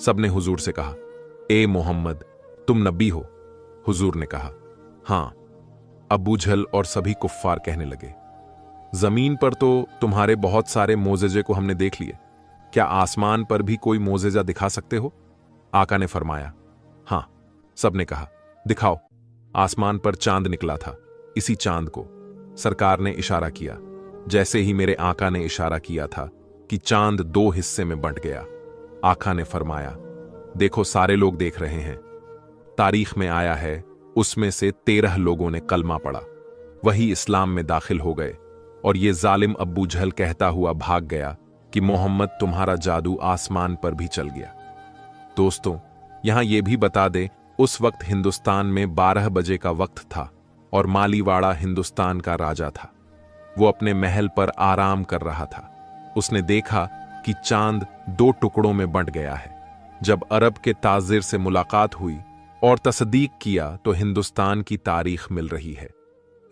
सबने हुजूर से कहा, ए मोहम्मद, तुम नबी हो? हुजूर ने कहा, हां। अबू जहल और सभी कुफ्फार कहने लगे, जमीन पर तो तुम्हारे बहुत सारे मोजेजे को हमने देख लिए, क्या आसमान पर भी कोई मोजेजा दिखा सकते हो? आका ने फरमाया, हां। सबने कहा, दिखाओ। आसमान पर चांद निकला था, इसी चांद को। सरकार ने इशारा किया, जैसे ही मेरे आका ने इशारा किया था कि चांद 2 हिस्से में बंट गया। आका ने फरमाया, देखो सारे लोग देख रहे हैं। तारीख में आया है, उसमें से 13 लोगों ने कलमा पढ़ा, वही इस्लाम में दाखिल हो गए, और ये जालिम अबू जहल कहता हुआ भाग गया कि मोहम्मद तुम्हारा जादू आसमान पर भी चल गया। दोस्तों, यहां यह भी बता दे, उस वक्त हिंदुस्तान में 12 बजे का वक्त था और मालीवाड़ा हिंदुस्तान का राजा था। वो अपने महल पर आराम कर रहा था। उसने देखा कि चांद 2 टुकड़ों में बंट गया है। जब अरब के ताजिर से मुलाकात हुई और तस्दीक किया तो हिंदुस्तान की तारीख मिल रही है।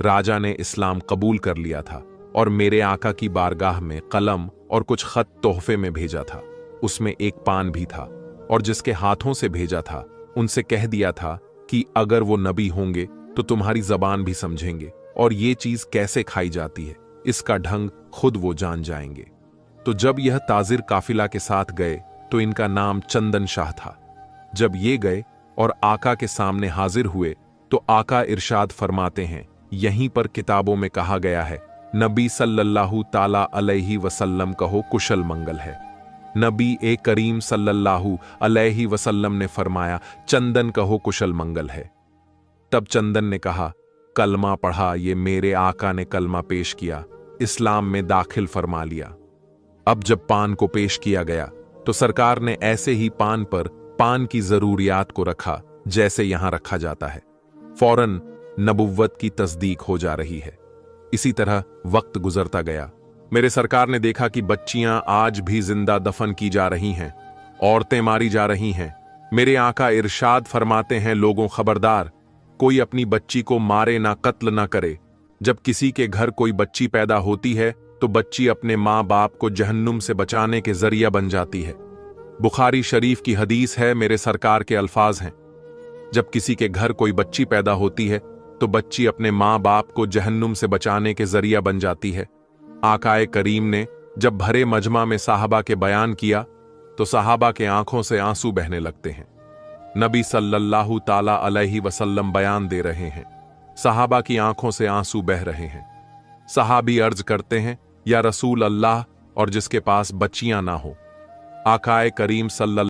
राजा ने इस्लाम कबूल कर लिया था और मेरे आका की बारगाह में कलम और कुछ खत तोहफे में भेजा था। उसमें एक पान भी था, और जिसके हाथों से भेजा था उनसे कह दिया था कि अगर वो नबी होंगे तो तुम्हारी जबान भी समझेंगे, और ये चीज कैसे खाई जाती है इसका ढंग खुद वो जान जाएंगे। तो जब यह ताजिर काफिला के साथ गए तो इनका नाम चंदन शाह था। जब ये गए और आका के सामने हाजिर हुए तो आका इरशाद फरमाते हैं, यहीं पर किताबों में कहा गया है, नबी सल्लल्लाहु ताला अलैहि वसल्लम कहो कुशल मंगल है। नबी ए करीम सल्लल्लाहु अलैहि वसल्लम ने फरमाया, चंदन कहो कुशल मंगल है। तब चंदन ने कहा, कलमा पढ़ा। ये मेरे आका ने कलमा पेश किया, इस्लाम में दाखिल फरमा लिया। अब जब पान को पेश किया गया तो सरकार ने ऐसे ही पान पर पान की जरूरियात को रखा जैसे यहां रखा जाता है। फौरन नबुव्वत की तस्दीक हो जा रही है। इसी तरह वक्त गुजरता गया। मेरे सरकार ने देखा कि बच्चियां आज भी जिंदा दफन की जा रही हैं, औरतें मारी जा रही हैं। मेरे आका इरशाद फरमाते हैं, लोगों खबरदार, कोई अपनी बच्ची को मारे ना, कत्ल ना करे। जब किसी के घर कोई बच्ची पैदा होती है तो बच्ची अपने माँ बाप को जहन्नुम से बचाने के जरिया बन जाती है। बुखारी शरीफ की हदीस है, मेरे सरकार के अल्फाज हैं, जब किसी के घर कोई बच्ची पैदा होती है तो बच्ची अपने माँ बाप को जहन्नुम से बचाने के जरिया बन जाती है। आकाए करीम ने जब भरे मजमा में साहबा के बयान किया तो साहबा के आंखों से आंसू बहने लगते हैं। नबी सल्लल्लाहु ताला अलैहि वसल्लम बयान दे रहे हैं, साहबा की आंखों से आंसू बह रहे हैं। सहाबी अर्ज करते हैं, या रसूल अल्लाह, और जिसके पास बच्चियां ना हो। आकाए करीम सल्लल्लाहु